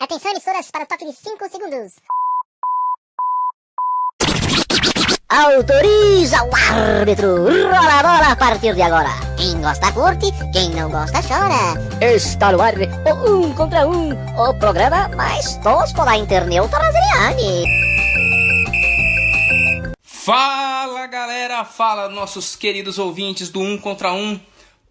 Atenção, emissoras, para o toque de 5 segundos. Autoriza o árbitro. Rola a bola a partir de agora. Quem gosta curte, quem não gosta chora. Está no ar o 1 contra 1, o programa mais tosco da internet brasileira. Fala galera, fala nossos queridos ouvintes do 1 contra 1.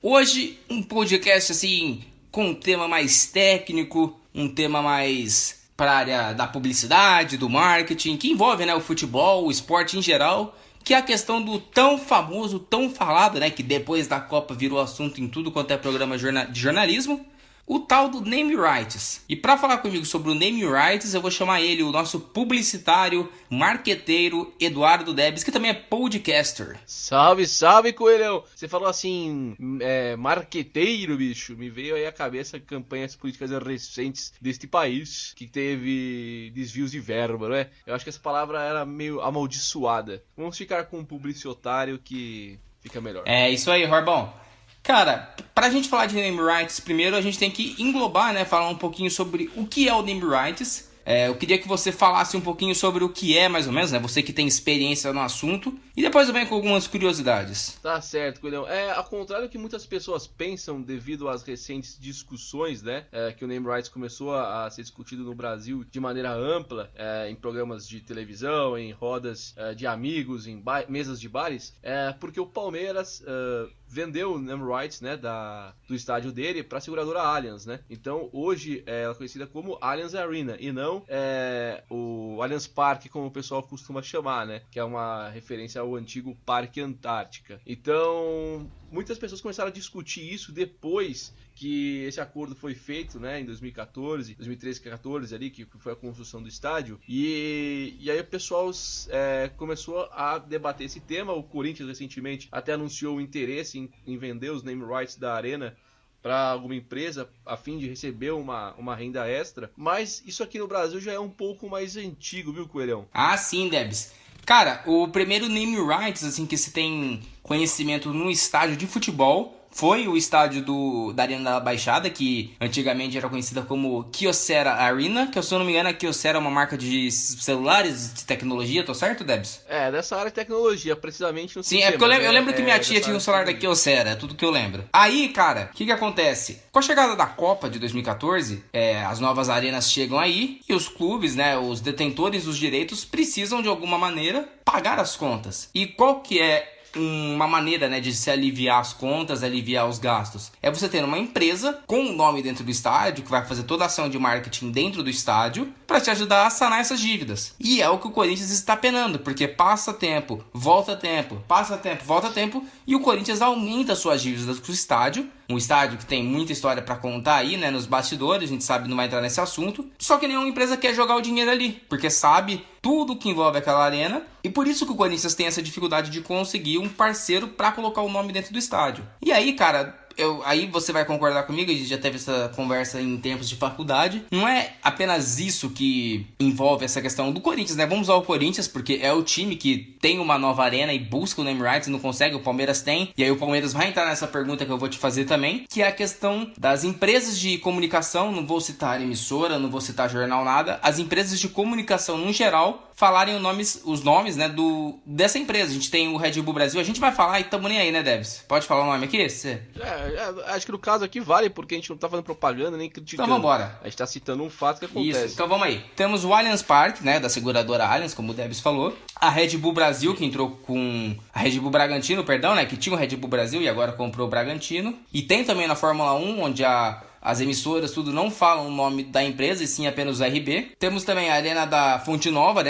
Hoje um podcast assim com um tema mais técnico, um tema mais para a área da publicidade, do marketing, que envolve, né, o futebol, o esporte em geral, que é a questão do tão famoso, tão falado, né, que depois da Copa virou assunto em tudo quanto é programa de jornalismo, o tal do name rights. E para falar comigo sobre o name rights, eu vou chamar ele, o nosso publicitário, marqueteiro, Eduardo Debs, que também é podcaster. Salve, salve, coelhão! Você falou assim, marqueteiro, bicho. Me veio aí à cabeça campanhas políticas recentes deste país, que teve desvios de verba, né? Eu acho que essa palavra era meio amaldiçoada. Vamos ficar com um publicitário que fica melhor. É isso aí, Rorbão. Cara, pra gente falar de name rights, primeiro a gente tem que englobar, né, falar um pouquinho sobre o que é o name rights. Eu queria que você falasse um pouquinho sobre o que é, mais ou menos, né, você que tem experiência no assunto, e depois eu venho com algumas curiosidades. Tá certo, Coelhão. Ao contrário do que muitas pessoas pensam devido às recentes discussões, né, que o name rights começou a ser discutido no Brasil de maneira ampla, em programas de televisão, em rodas de amigos, em mesas de bares, porque o Palmeiras vendeu o name rights, né, do estádio dele para a seguradora Allianz, né? Então hoje ela é conhecida como Allianz Arena e não o Allianz Parque, como o pessoal costuma chamar, né? Que é uma referência ao antigo Parque Antártica. Então muitas pessoas começaram a discutir isso depois que esse acordo foi feito, né, em 2014, 2013, 2014 ali, que foi a construção do estádio, e aí o pessoal começou a debater esse tema. O Corinthians recentemente até anunciou o interesse em vender os name rights da arena para alguma empresa a fim de receber uma renda extra, mas isso aqui no Brasil já é um pouco mais antigo, viu, Coelhão? Ah, sim, Debs. Cara, o primeiro name rights assim que se tem conhecimento no estádio de futebol foi o estádio da Arena da Baixada, que antigamente era conhecida como Kyocera Arena, que se eu não me engano a Kyocera é uma marca de celulares de tecnologia, tô certo, Debs? Dessa área de tecnologia, precisamente no Sim, é porque eu lembro que minha tia tinha um celular da Kyocera, é tudo que eu lembro. Aí, cara, o que acontece? Com a chegada da Copa de 2014, as novas arenas chegam aí e os clubes, né, os detentores dos direitos precisam de alguma maneira pagar as contas. E qual que é uma maneira, né, de se aliviar as contas, aliviar os gastos? É você ter uma empresa com um nome dentro do estádio, que vai fazer toda a ação de marketing dentro do estádio, para te ajudar a sanar essas dívidas. E é o que o Corinthians está penando, porque passa tempo, volta tempo, passa tempo, volta tempo, e o Corinthians aumenta suas dívidas com o estádio. Um estádio que tem muita história para contar aí, né, nos bastidores, a gente sabe, não vai entrar nesse assunto. Só que nenhuma empresa quer jogar o dinheiro ali, porque sabe tudo que envolve aquela arena, e por isso que o Corinthians tem essa dificuldade de conseguir um parceiro para colocar o nome dentro do estádio. E aí, cara, aí você vai concordar comigo, a gente já teve essa conversa em tempos de faculdade. Não é apenas isso que envolve essa questão do Corinthians, né? Vamos usar o Corinthians porque é o time que tem uma nova arena e busca o name rights, não consegue, o Palmeiras tem. E aí o Palmeiras vai entrar nessa pergunta que eu vou te fazer também, que é a questão das empresas de comunicação. Não vou citar emissora, não vou citar jornal, nada. As empresas de comunicação no geral falarem os nomes, né, dessa empresa. A gente tem o Red Bull Brasil, a gente vai falar e tamo nem aí, né, Debs? Pode falar o nome aqui? Acho que no caso aqui vale, porque a gente não tá fazendo propaganda nem criticando. Então vambora. A gente tá citando um fato que acontece. Isso, então vamos aí. Temos o Allianz Parque, né, da seguradora Allianz, como o Debs falou. A Red Bull Brasil, que entrou com a Red Bull Bragantino, perdão, né, que tinha o Red Bull Brasil e agora comprou o Bragantino. E tem também na Fórmula 1, onde as emissoras tudo não falam o nome da empresa, e sim apenas o RB. Temos também a Arena da Fonte Nova,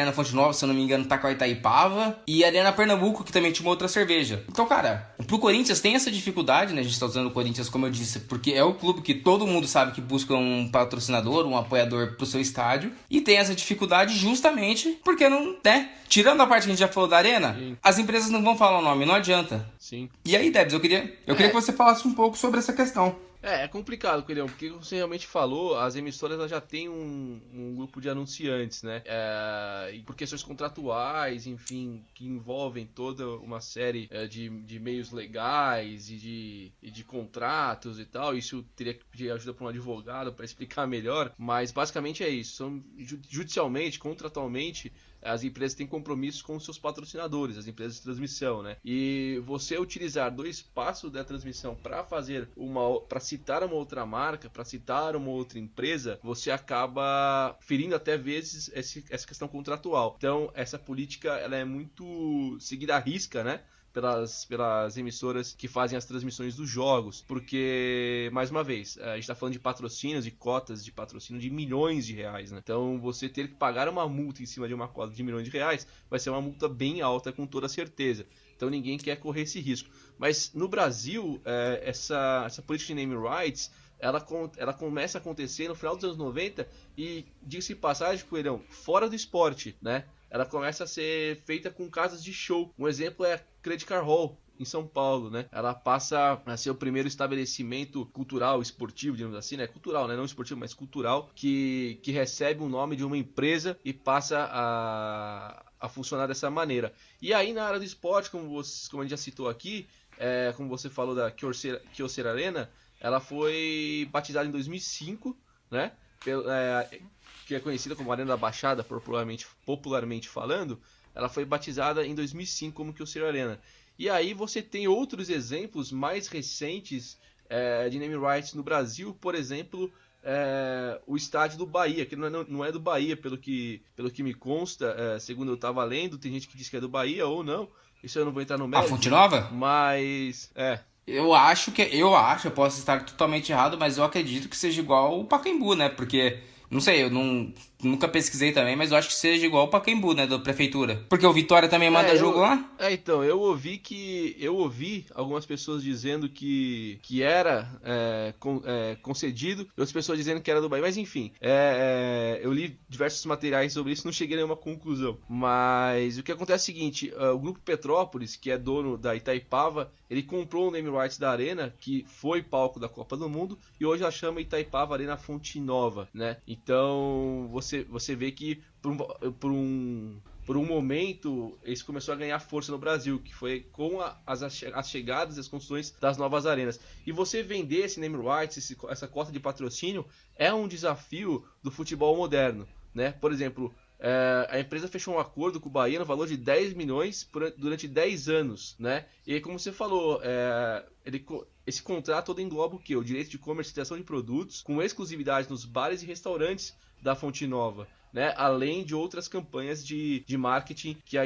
se eu não me engano, tá com a Itaipava. E a Arena Pernambuco, que também tinha uma outra cerveja. Então, cara, pro Corinthians tem essa dificuldade, né? A gente tá usando o Corinthians, como eu disse, porque é o clube que todo mundo sabe que busca um patrocinador, um apoiador pro seu estádio. E tem essa dificuldade justamente porque não, né? Tirando a parte que a gente já falou da Arena, sim, as empresas não vão falar o nome, não adianta. Sim. E aí, Debs, eu queria que você falasse um pouco sobre essa questão. É complicado, Coelhão, porque como você realmente falou, as emissoras elas já têm um grupo de anunciantes, né? E por questões contratuais, enfim, que envolvem toda uma série de meios legais e de contratos e tal. Isso teria que pedir ajuda para um advogado para explicar melhor, mas basicamente é isso. Judicialmente, contratualmente, as empresas têm compromissos com os seus patrocinadores, as empresas de transmissão, né? E você utilizar do espaço da transmissão para citar uma outra marca, para citar uma outra empresa, você acaba ferindo até vezes essa questão contratual. Então, essa política ela é muito seguida à risca, né? Pelas emissoras que fazem as transmissões dos jogos, porque, mais uma vez, a gente está falando de patrocínios e cotas de patrocínio de milhões de reais, né? Então, você ter que pagar uma multa em cima de uma cota de milhões de reais vai ser uma multa bem alta, com toda certeza. Então, ninguém quer correr esse risco. Mas, no Brasil, essa política de name rights ela começa a acontecer no final dos anos 90 e, diga-se de passagem, Coelhão, fora do esporte, né? Ela começa a ser feita com casas de show. Um exemplo é a Credit Card Hall, em São Paulo, né? Ela passa a ser o primeiro estabelecimento cultural, esportivo, digamos assim, né? Cultural, né? Não esportivo, mas cultural, que recebe o nome de uma empresa e passa a funcionar dessa maneira. E aí, na área do esporte, como a gente já citou aqui, como você falou da Kyocera Arena, ela foi batizada em 2005, né? Que é conhecida como Arena da Baixada, popularmente falando. Ela foi batizada em 2005 como Kyocera Arena. E aí você tem outros exemplos mais recentes de name rights no Brasil, por exemplo, o estádio do Bahia, que não é do Bahia, pelo que me consta, segundo eu estava lendo, tem gente que diz que é do Bahia ou não, isso eu não vou entrar no mérito. A Fonte Nova? Mas, eu posso estar totalmente errado, mas eu acredito que seja igual o Pacaembu, né? Porque, não sei, eu nunca pesquisei também, mas eu acho que seja igual o Pacaembu, né, da prefeitura. Porque o Vitória também manda jogo lá? Então, eu ouvi algumas pessoas dizendo que era concedido, e outras pessoas dizendo que era do Bahia, mas enfim, eu li diversos materiais sobre isso, não cheguei a nenhuma conclusão. Mas o que acontece é o seguinte, o Grupo Petrópolis, que é dono da Itaipava, ele comprou o name rights da Arena, que foi palco da Copa do Mundo, e hoje ela chama Itaipava Arena Fonte Nova, né? Então, você vê que por um momento isso começou a ganhar força no Brasil, que foi com as chegadas e as construções das novas arenas. E você vender esse name rights, essa cota de patrocínio, é um desafio do futebol moderno, né? Por exemplo, a empresa fechou um acordo com o Bahia no valor de 10 milhões durante 10 anos, né? E como você falou, esse contrato todo engloba o quê? O direito de comercialização de produtos com exclusividade nos bares e restaurantes da Fonte Nova, né? Além de outras campanhas de marketing que a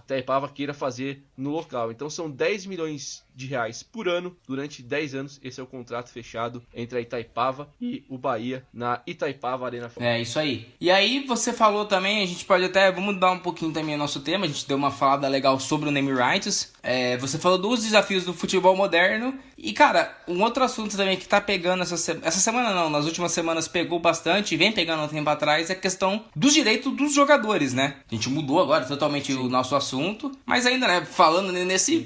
Itaipava queira fazer no local. Então são 10 milhões de reais por ano durante 10 anos. Esse é o contrato fechado entre a Itaipava e o Bahia na Itaipava Arena. É isso aí. E aí você falou também, a gente pode vamos mudar um pouquinho também o nosso tema, a gente deu uma falada legal sobre o name rights. Você falou dos desafios do futebol moderno. E cara, um outro assunto também que tá pegando essa semana não, nas últimas semanas pegou bastante e vem pegando um tempo atrás, é a questão dos direitos dos jogadores, né? A gente mudou agora totalmente o nosso assunto, mas ainda, né, falando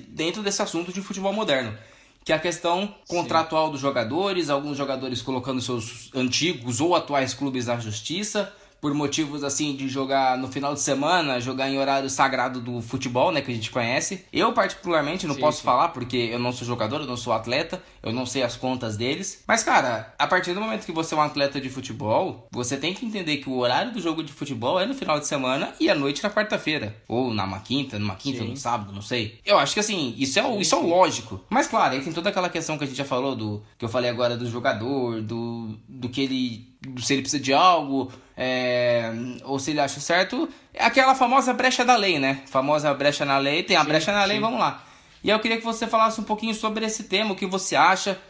dentro desse assunto de futebol moderno, que é a questão contratual dos jogadores, alguns jogadores colocando seus antigos ou atuais clubes na justiça, por motivos assim de jogar no final de semana, jogar em horário sagrado do futebol, né, que a gente conhece. Eu particularmente não posso falar porque eu não sou jogador, eu não sou atleta, eu não sei as contas deles. Mas cara, a partir do momento que você é um atleta de futebol, você tem que entender que o horário do jogo de futebol é no final de semana e à noite na quarta-feira, ou numa quinta, no sábado, não sei. Eu acho que assim, isso é o lógico. Mas claro, aí tem toda aquela questão que a gente já falou que eu falei agora do jogador, do que ele, se ele precisa de algo, ou se ele acha certo, é aquela famosa brecha da lei, né? Famosa brecha na lei, tem a brecha na lei, vamos lá. E eu queria que você falasse um pouquinho sobre esse tema, o que você acha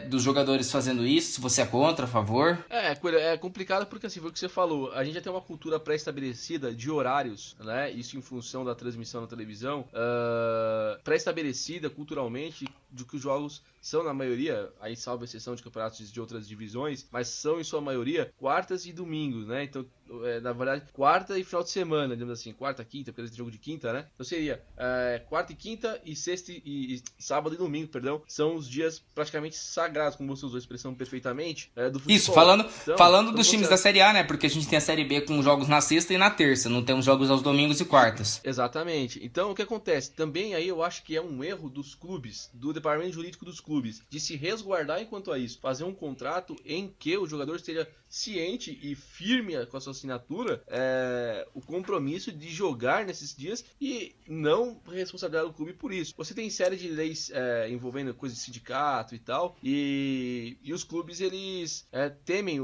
dos jogadores fazendo isso, se você é contra, a favor. É complicado porque assim, foi o que você falou, a gente já tem uma cultura pré-estabelecida de horários, né? Isso em função da transmissão na televisão, pré-estabelecida culturalmente, de que os jogos são, na maioria, aí salvo exceção de campeonatos de outras divisões, mas são, em sua maioria, quartas e domingos, né? Então, na verdade, quarta e final de semana, digamos assim, quarta, quinta, porque tem jogo de quinta, né? Então seria quarta e quinta e sexta e sábado e domingo, perdão, são os dias praticamente sagrados, como você usou a expressão perfeitamente, do futebol. Isso, falando dos times da Série A, né? Porque a gente tem a Série B com jogos na sexta e na terça, não temos jogos aos domingos e quartas. Exatamente. Então, o que acontece? Também aí eu acho que é um erro dos clubes, do departamento jurídico dos clubes, de se resguardar enquanto a isso, fazer um contrato em que o jogador esteja ciente e firme com a sua assinatura o compromisso de jogar nesses dias e não responsabilizar o clube por isso. Você tem série de leis envolvendo coisas de sindicato e tal, e os clubes eles temem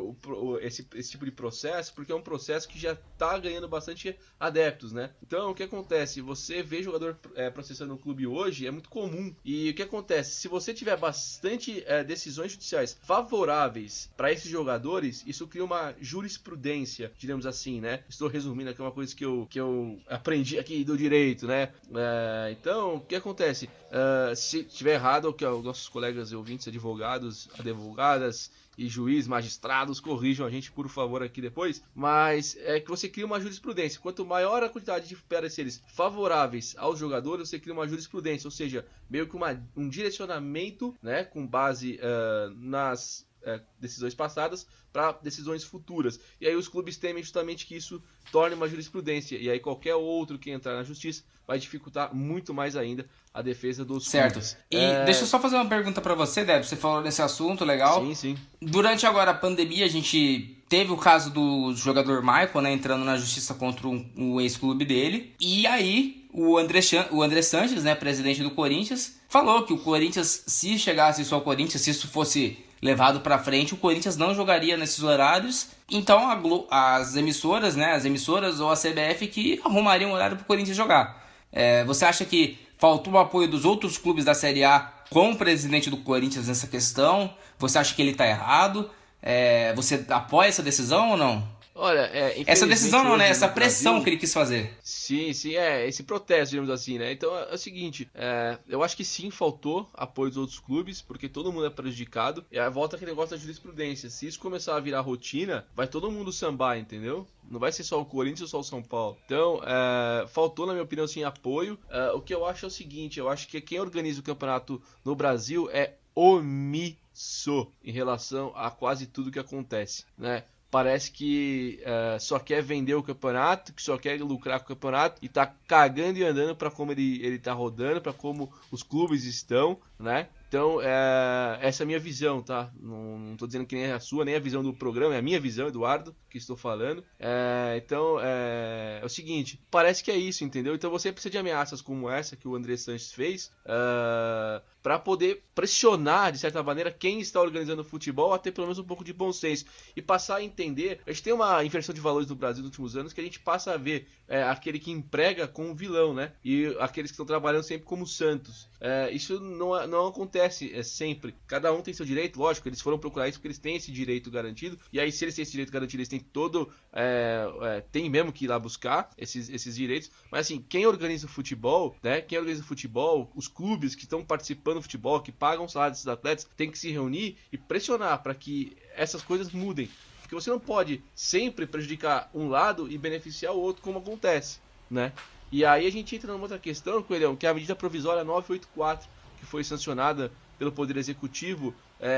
esse tipo de processo, porque é um processo que já está ganhando bastante adeptos, né? Então o que acontece? Você vê jogador processando um clube hoje, é muito comum. E o que acontece? Se você tiver bastante decisões judiciais favoráveis para esses jogadores, isso cria uma jurisprudência, digamos assim, né? Estou resumindo aqui uma coisa que eu aprendi aqui do direito, né? Então, o que acontece? Se estiver errado, que os nossos colegas e ouvintes, advogados, advogadas e juízes, magistrados, corrijam a gente, por favor, aqui depois, mas é que você cria uma jurisprudência. Quanto maior a quantidade de pareceres favoráveis aos jogadores, você cria uma jurisprudência, ou seja, meio que um direcionamento, né, com base nas decisões passadas para decisões futuras. E aí os clubes temem justamente que isso torne uma jurisprudência, e aí qualquer outro que entrar na justiça vai dificultar muito mais ainda a defesa dos clubes. E deixa eu só fazer uma pergunta para você, Deb. Você falou nesse assunto, legal. Sim. Durante agora a pandemia, a gente teve o caso do jogador Michael, né, entrando na justiça contra o ex-clube dele. E aí o André Sanches, né, presidente do Corinthians, falou que o Corinthians, se chegasse isso ao Corinthians, se isso fosse levado para frente, o Corinthians não jogaria nesses horários. Então as emissoras, né, ou a CBF que arrumariam um horário para o Corinthians jogar. Você acha que faltou o apoio dos outros clubes da Série A com o presidente do Corinthians nessa questão? Você acha que ele está errado? Você apoia essa decisão ou não? Olha, essa decisão não, né? Essa pressão Brasil, que ele quis fazer. Sim, esse protesto, digamos assim, né? Então é o seguinte, eu acho que sim, faltou apoio dos outros clubes, porque todo mundo é prejudicado, e aí volta aquele negócio da jurisprudência. Se isso começar a virar rotina, vai todo mundo sambar, entendeu? Não vai ser só o Corinthians ou só o São Paulo. Então, faltou, na minha opinião, sim, apoio. O que eu acho é o seguinte, eu acho que quem organiza o campeonato no Brasil é omisso em relação a quase tudo que acontece, né? Parece que só quer vender o campeonato, que só quer lucrar com o campeonato e tá cagando e andando para como ele tá rodando, para como os clubes estão, né? Então, essa é a minha visão, tá? Não tô dizendo que nem é a sua, nem a visão do programa, é a minha visão, Eduardo, que estou falando. Então, é o seguinte, parece que é isso, entendeu? Então você precisa de ameaças como essa que o André Sanches fez, para poder pressionar, de certa maneira, quem está organizando o futebol a ter pelo menos um pouco de bom senso. E passar a entender, a gente tem uma inversão de valores no Brasil nos últimos anos, que a gente passa a ver aquele que emprega como vilão, né? E aqueles que estão trabalhando sempre como santos. Isso não acontece sempre. Cada um tem seu direito, lógico, eles foram procurar isso porque eles têm esse direito garantido, e aí se eles têm esse direito garantido, eles têm tem mesmo que ir lá buscar esses direitos, mas assim, quem organiza o futebol, né, os clubes que estão participando do futebol, que pagam o salário desses atletas, tem que se reunir e pressionar para que essas coisas mudem, porque você não pode sempre prejudicar um lado e beneficiar o outro, como acontece, né? E aí a gente entra numa outra questão, Coelhão, que é a medida provisória 984, que foi sancionada pelo Poder Executivo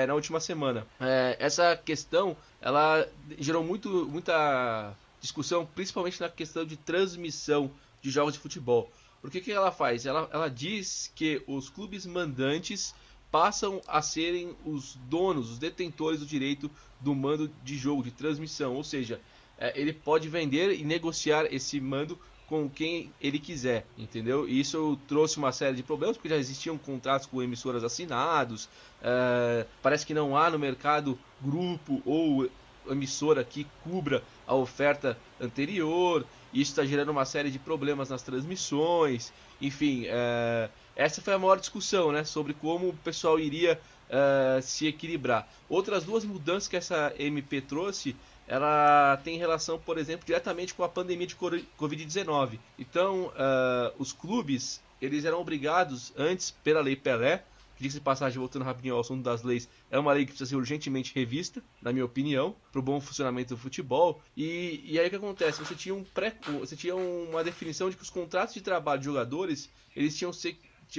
na última semana. Essa questão, ela gerou muita discussão, principalmente na questão de transmissão de jogos de futebol. Porque o que ela faz? Ela diz que os clubes mandantes passam a serem os donos, os detentores do direito do mando de jogo, de transmissão. Ou seja, ele pode vender e negociar esse mando com quem ele quiser, entendeu? E isso trouxe uma série de problemas, porque já existiam contratos com emissoras assinados, parece que não há no mercado grupo ou emissora que cubra a oferta anterior, isso está gerando uma série de problemas nas transmissões, enfim, essa foi a maior discussão, né, sobre como o pessoal iria se equilibrar. Outras duas mudanças que essa MP trouxe, ela tem relação, por exemplo, diretamente com a pandemia de Covid-19. Então, os clubes, eles eram obrigados, antes, pela Lei Pelé, que, diga-se de passagem, voltando rapidinho ao assunto das leis, é uma lei que precisa ser urgentemente revista, na minha opinião, para o bom funcionamento do futebol. E aí o que acontece? Você tinha uma definição de que os contratos de trabalho de jogadores, eles tinham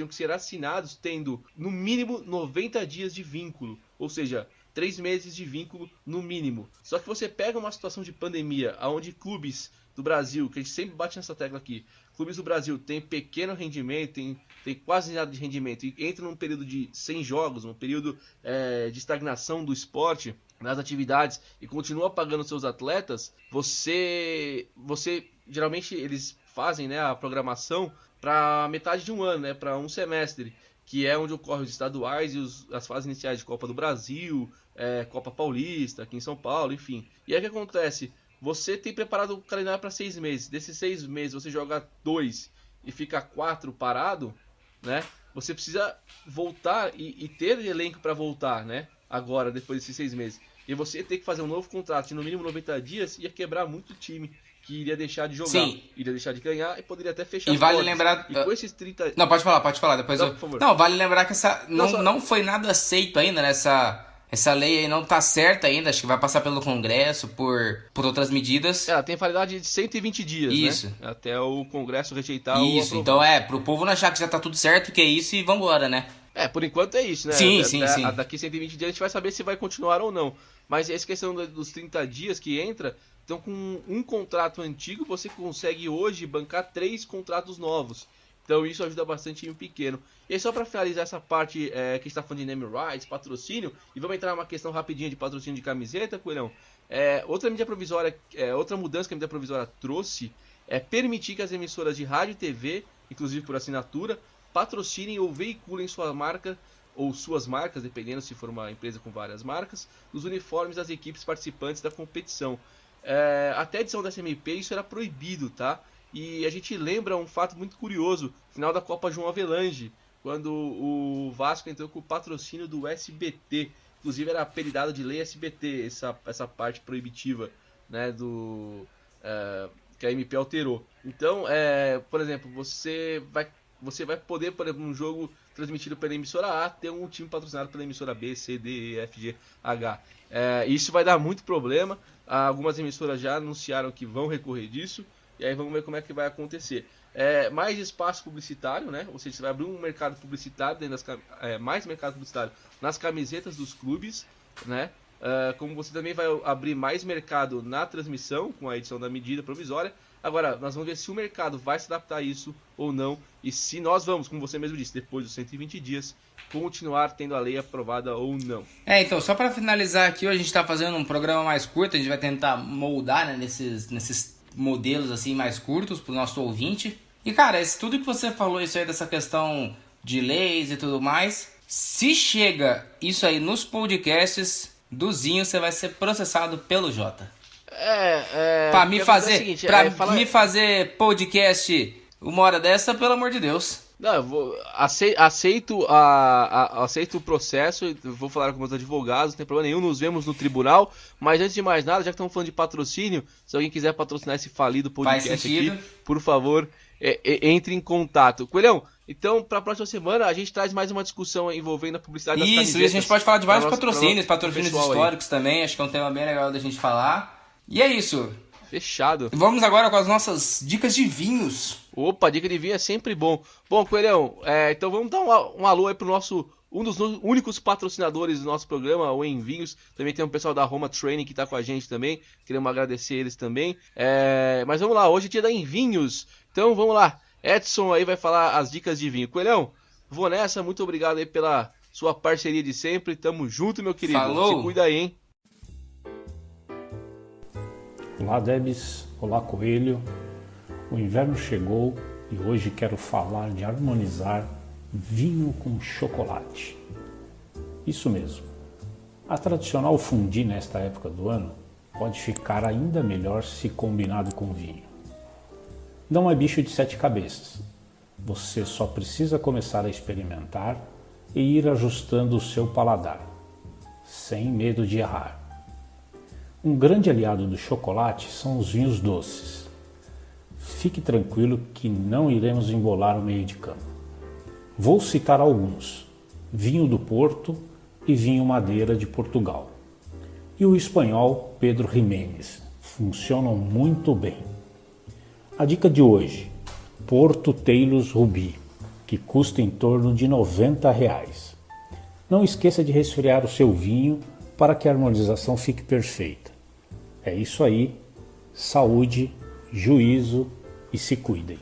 que ser assinados tendo, no mínimo, 90 dias de vínculo, ou seja, 3 meses de vínculo no mínimo. Só que você pega uma situação de pandemia, onde clubes do Brasil, que a gente sempre bate nessa tecla aqui, clubes do Brasil têm pequeno rendimento, tem quase nada de rendimento, e entram num período de 100 jogos, um período de estagnação do esporte, nas atividades, e continua pagando seus atletas, você geralmente eles fazem, né, a programação para metade de um ano, né, para um semestre, que é onde ocorrem os estaduais e as fases iniciais de Copa do Brasil, Copa Paulista, aqui em São Paulo, enfim. E aí o que acontece? Você tem preparado o calendário para 6 meses. Desses 6 meses você joga 2 e fica 4 parado, né? Você precisa voltar e ter elenco para voltar, né? Agora, depois desses 6 meses. E você ter que fazer um novo contrato de no mínimo 90 dias ia quebrar muito time que iria deixar de jogar, Sim. Iria deixar de ganhar e poderia até fechar. E vale lembrar... E com esses 30... Não, pode falar, depois não, por favor. Não, vale lembrar que não foi nada aceito ainda, né? Essa lei aí não tá certa ainda, acho que vai passar pelo Congresso por outras medidas. Ela tem validade de 120 dias, isso, né? Até o Congresso rejeitar isso, então pro povo não achar que já tá tudo certo, que é isso e vambora, né? Por enquanto é isso, né? Sim. Daqui 120 dias a gente vai saber se vai continuar ou não. Mas essa questão dos 30 dias que entra, então com um contrato antigo você consegue hoje bancar 3 contratos novos. Então isso ajuda bastante em um pequeno. E aí só para finalizar essa parte que a gente está falando de name rights, patrocínio, e vamos entrar numa questão rapidinha de patrocínio de camiseta, Coelhão. Outra mudança que a mídia provisória trouxe é permitir que as emissoras de rádio e TV, inclusive por assinatura, patrocinem ou veiculem sua marca ou suas marcas, dependendo se for uma empresa com várias marcas, nos uniformes das equipes participantes da competição. Até a edição da SMP isso era proibido, tá? E a gente lembra um fato muito curioso, final da Copa João Avelange, quando o Vasco entrou com o patrocínio do SBT, inclusive era apelidado de Lei SBT, essa parte proibitiva, né, que a MP alterou. Então, por exemplo, você vai poder, por exemplo, um jogo transmitido pela emissora A, ter um time patrocinado pela emissora B, C, D, E, F, G, H. Isso vai dar muito problema, algumas emissoras já anunciaram que vão recorrer disso, e aí vamos ver como é que vai acontecer. Mais espaço publicitário, né? Ou seja, você vai abrir um mercado publicitário, mais mercado publicitário nas camisetas dos clubes, né? Como você também vai abrir mais mercado na transmissão, com a edição da medida provisória. Agora, nós vamos ver se o mercado vai se adaptar a isso ou não, e se nós vamos, como você mesmo disse, depois dos 120 dias, continuar tendo a lei aprovada ou não. Então, só para finalizar aqui, hoje a gente está fazendo um programa mais curto, a gente vai tentar moldar, né, nesses modelos assim mais curtos para o nosso ouvinte. E cara, tudo que você falou, isso aí dessa questão de leis e tudo mais, se chega isso aí nos podcasts do Zinho, você vai ser processado pelo Jota. Pra me fazer podcast uma hora dessa, pelo amor de Deus. Não, aceito o processo, vou falar com meus advogados, não tem problema nenhum, nos vemos no tribunal, mas antes de mais nada, já que estamos falando de patrocínio, se alguém quiser patrocinar esse falido podcast aqui, por favor, entre em contato. Coelhão, então, para a próxima semana, a gente traz mais uma discussão envolvendo a publicidade das camisetas. Isso, a gente pode falar de vários patrocínios históricos aí também, acho que é um tema bem legal da gente falar. E é isso. Fechado. Vamos agora com as nossas dicas de vinhos. Opa, dica de vinho é sempre bom. Bom, Coelhão, então vamos dar um alô aí pro um dos únicos patrocinadores do nosso programa, o Em Vinhos. Também tem um pessoal da Roma Training que tá com a gente também. Queremos agradecer eles também. Mas vamos lá, hoje é dia da Em Vinhos. Então vamos lá. Edson aí vai falar as dicas de vinho. Coelhão, vou nessa. Muito obrigado aí pela sua parceria de sempre. Tamo junto, meu querido. Falou. Se cuida aí, hein? Olá, Debs. Olá, Coelho. O inverno chegou e hoje quero falar de harmonizar vinho com chocolate. Isso mesmo. A tradicional fondue nesta época do ano pode ficar ainda melhor se combinado com vinho. Não é bicho de 7 cabeças. Você só precisa começar a experimentar e ir ajustando o seu paladar, sem medo de errar. Um grande aliado do chocolate são os vinhos doces. Fique tranquilo que não iremos embolar o meio de campo. Vou citar alguns: vinho do Porto e vinho Madeira de Portugal. E o espanhol Pedro Ximénez. Funcionam muito bem. A dica de hoje, Porto Tailus Ruby, que custa em torno de R$90. Não esqueça de resfriar o seu vinho para que a harmonização fique perfeita. É isso aí, saúde, juízo e se cuidem.